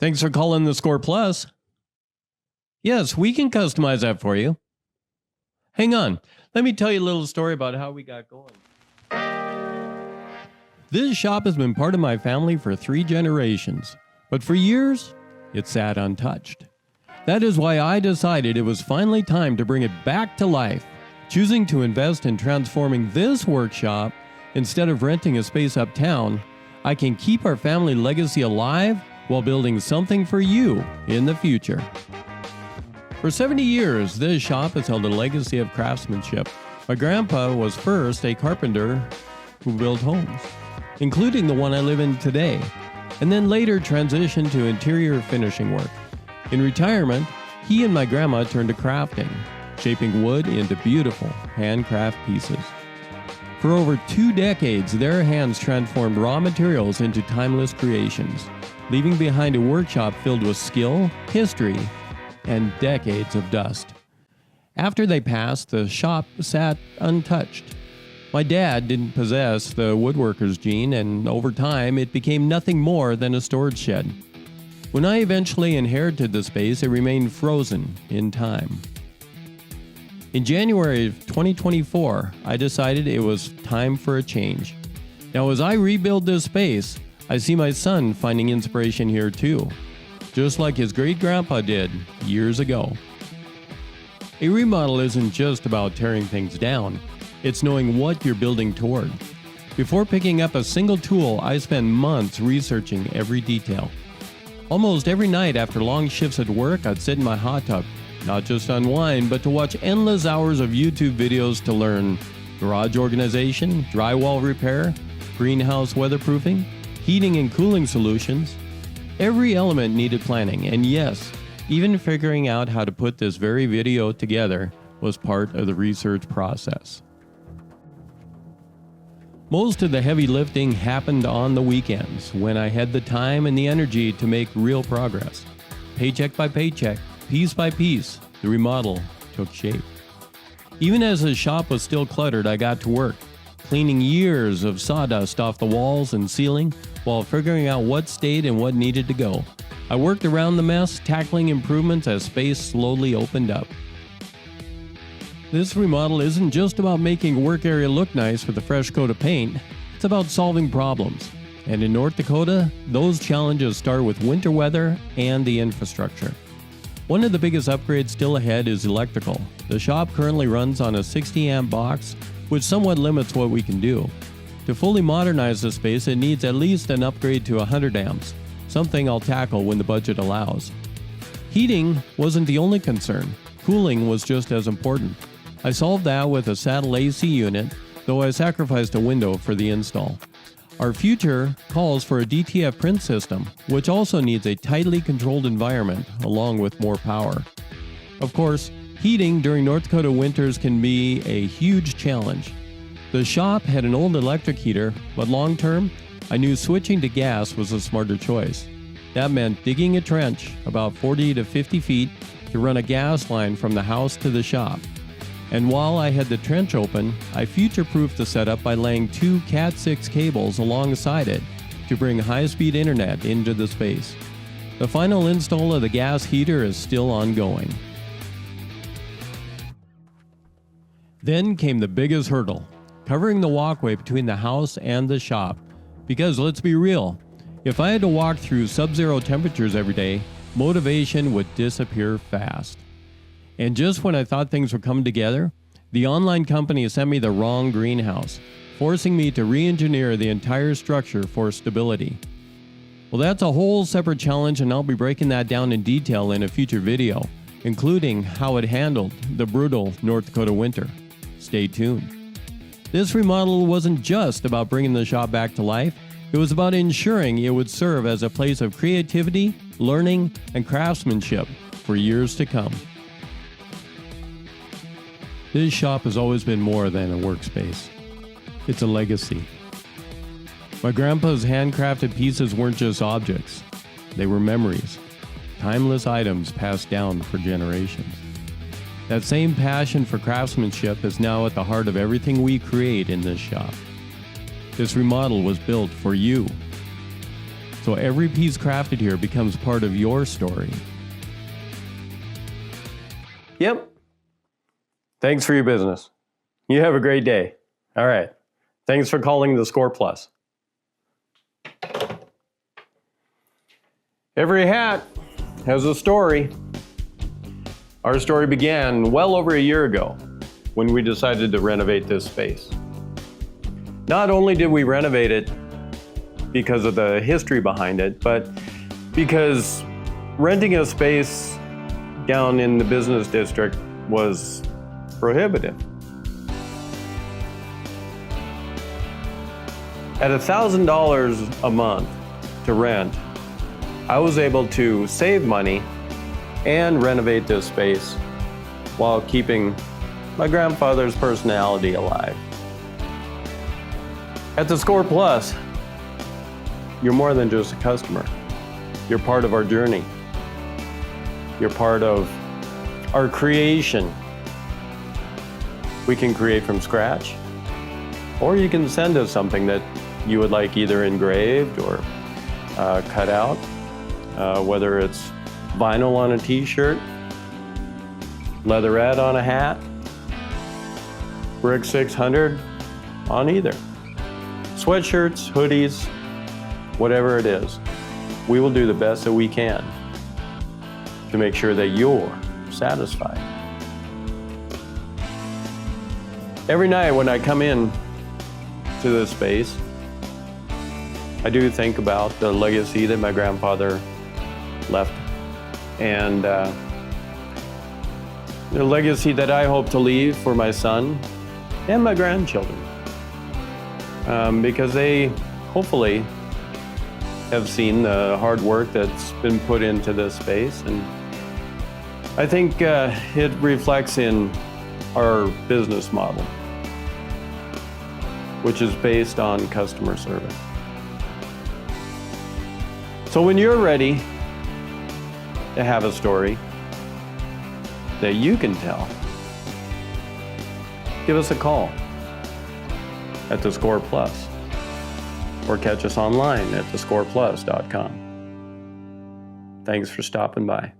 Thanks for calling the Score Plus. Yes, we can customize that for you. Hang on, let me tell you a little story about how we got going. This shop has been part of my family for 3 generations, but for years, it sat untouched. That is why I decided it was finally time to bring it back to life, choosing to invest in transforming this workshop. Instead of renting a space uptown, I can keep our family legacy alive while building something for you in the future. For 70 years, this shop has held a legacy of craftsmanship. My grandpa was first a carpenter who built homes, including the one I live in today, and then later transitioned to interior finishing work. In retirement, he and my grandma turned to crafting, shaping wood into beautiful handcraft pieces. For over 2 decades, their hands transformed raw materials into timeless creations, leaving behind a workshop filled with skill, history, and decades of dust. After they passed, the shop sat untouched. My dad didn't possess the woodworker's gene, and over time, it became nothing more than a storage shed. When I eventually inherited the space, it remained frozen in time. In January of 2024, I decided it was time for a change. Now, as I rebuild this space, I see my son finding inspiration here too, just like his great-grandpa did years ago. A remodel isn't just about tearing things down, it's knowing what you're building toward. Before picking up a single tool, I spend months researching every detail. Almost every night after long shifts at work, I'd sit in my hot tub, not just to unwind, but to watch endless hours of YouTube videos to learn garage organization, drywall repair, greenhouse weatherproofing, heating and cooling solutions. Every element needed planning, and yes, even figuring out how to put this very video together was part of the research process. Most of the heavy lifting happened on the weekends, when I had the time and the energy to make real progress. Paycheck by paycheck, piece by piece, the remodel took shape. Even as the shop was still cluttered, I got to work, cleaning years of sawdust off the walls and ceiling while figuring out what stayed and what needed to go. I worked around the mess, tackling improvements as space slowly opened up. This remodel isn't just about making a work area look nice with a fresh coat of paint, it's about solving problems. And in North Dakota, those challenges start with winter weather and the infrastructure. One of the biggest upgrades still ahead is electrical. The shop currently runs on a 60 amp box, which somewhat limits what we can do. To fully modernize the space, it needs at least an upgrade to 100 amps, something I'll tackle when the budget allows. Heating wasn't the only concern. Cooling was just as important. I solved that with a saddle AC unit, though I sacrificed a window for the install. Our future calls for a DTF print system, which also needs a tightly controlled environment along with more power. Of course, heating during North Dakota winters can be a huge challenge. The shop had an old electric heater, but long term, I knew switching to gas was a smarter choice. That meant digging a trench about 40 to 50 feet to run a gas line from the house to the shop. And while I had the trench open, I future-proofed the setup by laying 2 Cat6 cables alongside it to bring high-speed internet into the space. The final install of the gas heater is still ongoing. Then came the biggest hurdle, covering the walkway between the house and the shop. Because let's be real, if I had to walk through sub-zero temperatures every day, motivation would disappear fast. And just when I thought things were coming together, the online company sent me the wrong greenhouse, forcing me to re-engineer the entire structure for stability. Well, that's a whole separate challenge, and I'll be breaking that down in detail in a future video, including how it handled the brutal North Dakota winter. Stay tuned. This remodel wasn't just about bringing the shop back to life, it was about ensuring it would serve as a place of creativity, learning, and craftsmanship for years to come. This shop has always been more than a workspace. It's a legacy. My grandpa's handcrafted pieces weren't just objects. They were memories, timeless items passed down for generations. That same passion for craftsmanship is now at the heart of everything we create in this shop. This remodel was built for you. so every piece crafted here becomes part of your story. Yep. Thanks for your business. You have a great day. All right. Thanks for calling the Score Plus. Every hat has a story. Our story began well over a year ago when we decided to renovate this space. Not only did we renovate it because of the history behind it, but because renting a space down in the business district was prohibitive. At $1,000 a month to rent, I was able to save money and renovate this space while keeping my grandfather's personality alive. At the Score Plus, you're more than just a customer. You're part of our journey. You're part of our creation. We can create from scratch, or you can send us something that you would like either engraved or cut out, whether it's vinyl on a t-shirt, leatherette on a hat, brick 600 on either. Sweatshirts, hoodies, whatever it is, we will do the best that we can to make sure that you're satisfied. Every night when I come in to this space, I do think about the legacy that my grandfather left and the legacy that I hope to leave for my son and my grandchildren, because they hopefully have seen the hard work that's been put into this space, and I think it reflects in our business model, which is based on customer service. So when you're ready to have a story that you can tell, give us a call at the Score Plus or catch us online at thescoreplus.com. Thanks for stopping by.